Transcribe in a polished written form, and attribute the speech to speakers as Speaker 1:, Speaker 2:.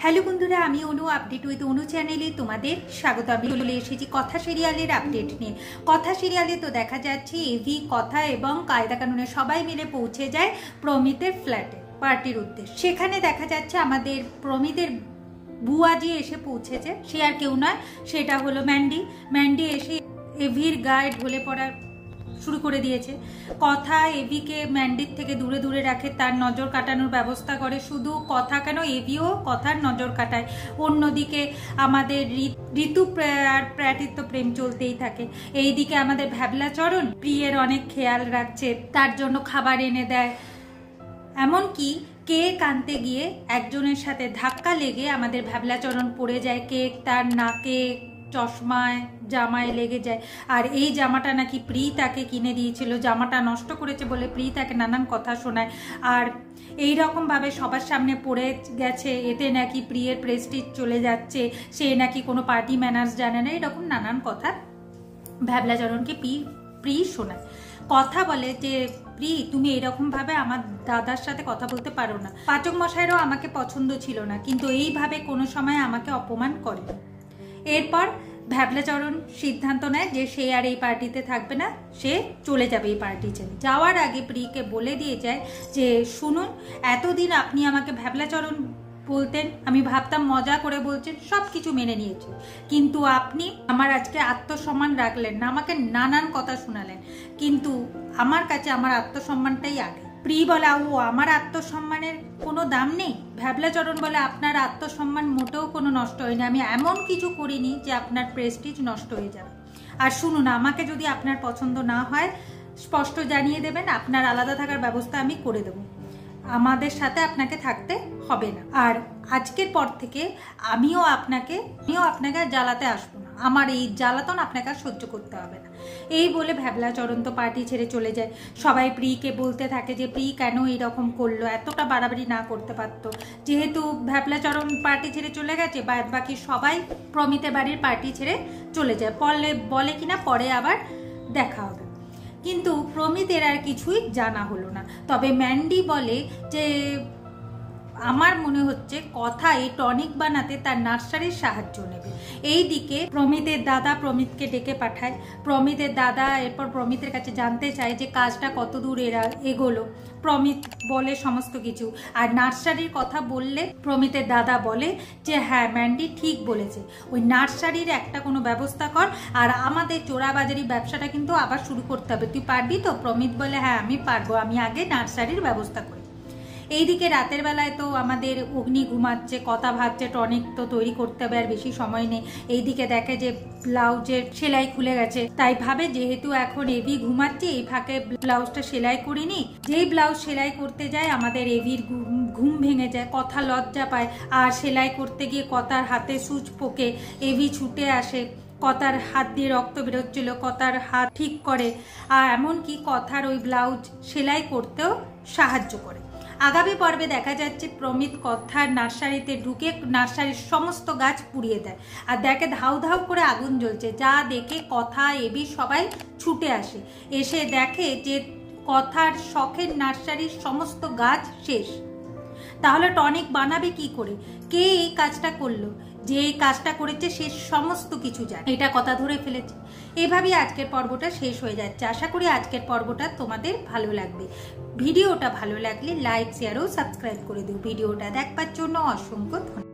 Speaker 1: Hello বন্ধুরা, আমি অনু update with অনু চ্যানেলে তোমাদের স্বাগত। আমি চলে এসেছি কথা সিরিয়ালের আপডেট নিয়ে। কথা সিরিয়ালে তো দেখা যাচ্ছে এভি, কথা এবং কায়দা কানুনে সবাই মিলে পৌঁছে যায় প্রমিতের ফ্ল্যাটে পার্টির উদ্দেশ্যে। সেখানে দেখা যাচ্ছে আমাদের প্রমিতের বুয়াজি এসে পৌঁছেছে। সে আর কেউ নয়, সেটা হলো ম্যান্ডি। ম্যান্ডি এসে এভির গায়ে ঢলে পড়ার শুরু করে দিয়েছে। কথা এভিকে ম্যান্ডির থেকে দূরে দূরে রাখে, তার নজর কাটানোর ব্যবস্থা করে। শুধু কথা কেন, এভিও কথার নজর কাটায়। অন্যদিকে আমাদের ঋতু আর প্র্যাটির তো প্রেম চলতেই থাকে। এইদিকে আমাদের ভ্যাবলাচরণ প্রিয়ের অনেক খেয়াল রাখছে, তার জন্য খাবার এনে দেয়। এমনকি কেক আনতে গিয়ে একজনের সাথে ধাক্কা লেগে আমাদের ভ্যাবলাচরণ পড়ে যায়। কেক তার নাকে, চশমায়, জামায় লেগে যায়। আর এই জামাটা নাকি প্রি তাকে কিনে দিয়েছিল, জামাটা নষ্ট করেছে বলে প্রি তাকে নানান কথা শোনায়। আর এই রকমভাবে সবার সামনে পড়ে গেছে, এতে নাকি প্রিয়ের প্রেস্টিজ চলে যাচ্ছে, সে নাকি কোনো পার্টি ম্যানার্স জানে না, এরকম নানান কথা ভ্যাবলাচরণকে প্রি শোনায়। কথা বলে যে প্রি, তুমি এরকমভাবে আমার দাদার সাথে কথা বলতে পারো না। পাচক মশাইরও আমাকে পছন্দ ছিল না, কিন্তু এইভাবে কোনো সময় আমাকে অপমান করে। এরপর ভ্যাবলাচরণ সিদ্ধান্ত নেয় যে সে আর এই পার্টিতে থাকবে না, সে চলে যাবে এই পার্টি ছেড়ে। যাওয়ার আগে প্রিকে বলে দিয়ে যায় যে শুনুন, এতদিন আপনি আমাকে ভ্যাবলাচরণ বলতেন, আমি ভাবতাম মজা করে বলছেন, সব কিছু মেনে নিয়েছি, কিন্তু আপনি আমার আজকে আত্মসম্মান রাখলেন না, আমাকে নানান কথা শোনালেন, কিন্তু আমার কাছে আমার আত্মসম্মানটাই আগে। প্রি বলে, ও আমার আত্মসম্মানের কোনো দাম নেই? ভ্যাবলাচরণ বলে, আপনার আত্মসম্মান মোটেও কোনো নষ্ট হয়নি, আমি এমন কিছু করিনি যে আপনার প্রেস্টিজ নষ্ট হয়ে যাবে। আর শুনুন, আমাকে যদি আপনার পছন্দ না হয় স্পষ্ট জানিয়ে দেবেন, আপনার আলাদা থাকার ব্যবস্থা আমি করে দেবো, আমাদের সাথে আপনাকে থাকতে হবে না। আর আজকের পর থেকে আমিও আপনাকে জ্বালাতে আসবো না, আমার এই জ্বালাতন আপনাকে আর সহ্য করতে হবে না। এই বলে ভ্যাবলাচরণ তো পার্টি ছেড়ে চলে যায়। সবাই প্রিকে বলতে থাকে যে প্রি কেন এইরকম করলো, এতটা বাড়াবাড়ি না করতে পারতো। যেহেতু ভ্যাবলাচরণ পার্টি ছেড়ে চলে গেছে, বাকি সবাই প্রমিতের বাড়ির পার্টি ছেড়ে চলে যায়। বলে কিনা পরে আবার দেখা হবে। কিন্তু প্রমিতের আর কিছুই জানা হলো না। তবে ম্যান্ডি বলে যে আমার মনে হচ্ছে কথা এই টনিক বানাতে তার নার্সারির সাহায্য নেবে। এই দিকে প্রমিতের দাদা প্রমিতকে ডেকে পাঠায়। প্রমিতের দাদা এরপর প্রমিতের কাছে জানতে চায় যে কাজটা কত দূর এগোলো। প্রমিত বলে সমস্ত কিছু। আর নার্সারির কথা বললে প্রমিতের দাদা বলে যে হ্যাঁ, ম্যান্ডি ঠিক বলেছে, ওই নার্সারির একটা কোনো ব্যবস্থা কর, আর আমাদের চোরাবাজারি ব্যবসাটা কিন্তু আবার শুরু করতে হবে, তুই পারবি তো? প্রমিত বলে হ্যাঁ আমি পারবো, আমি আগে নার্সারির ব্যবস্থা করি। এইদিকে রাতের বেলায় তো আমাদের অগ্নি ঘুমাচ্ছে, কথা ভাবছে টনিক তো তৈরি করতে হবে, আর বেশি সময় নেই। এইদিকে দেখে যে ব্লাউজের সেলাই খুলে গেছে, তাই ভাবে যেহেতু এখন এভি ঘুমাচ্ছে, এই ফাঁকে ব্লাউজটা সেলাই করিনি। যেই ব্লাউজ সেলাই করতে যায় আমাদের এভির ঘুম ভেঙে যায়, কথা লজ্জা পায়, আর সেলাই করতে গিয়ে কথার হাতে সুচ পোকে। এভি ছুটে আসে, কথার হাত দিয়ে রক্ত বেরোচ্ছিল, কথার হাত ঠিক করে, আর এমনকি কথার ওই ব্লাউজ সেলাই করতেও সাহায্য করে। আগামী পর্বে দেখা যাচ্ছে প্রমিত কথার নার্সারিতে ঢুকে নার্সারির সমস্ত গাছ পুড়িয়ে দেয়, আর দেখে ধাউ ধাউ করে আগুন জ্বলছে। যা দেখে কথা এভি সবাই ছুটে আসে, এসে দেখে যে কথার শখের নার্সারির সমস্ত গাছ শেষ। তাহলে টনিক বানাবে কি করে? কে এই কাজটা করলো? যে এই কাজটা করেছে সে সমস্ত কিছু জানে, এটা কথা ধরে ফেলেছে। এভাবেই আজকের পর্বটা শেষ হয়ে যাচ্ছে। আশা করি আজকের পর্বটা তোমাদের ভালো লাগবে। ভিডিওটা ভালো লাগলে লাইক, শেয়ার ও সাবস্ক্রাইব করে দিও। ভিডিওটা দেখবার জন্য অসংখ্য ধন্যবাদ।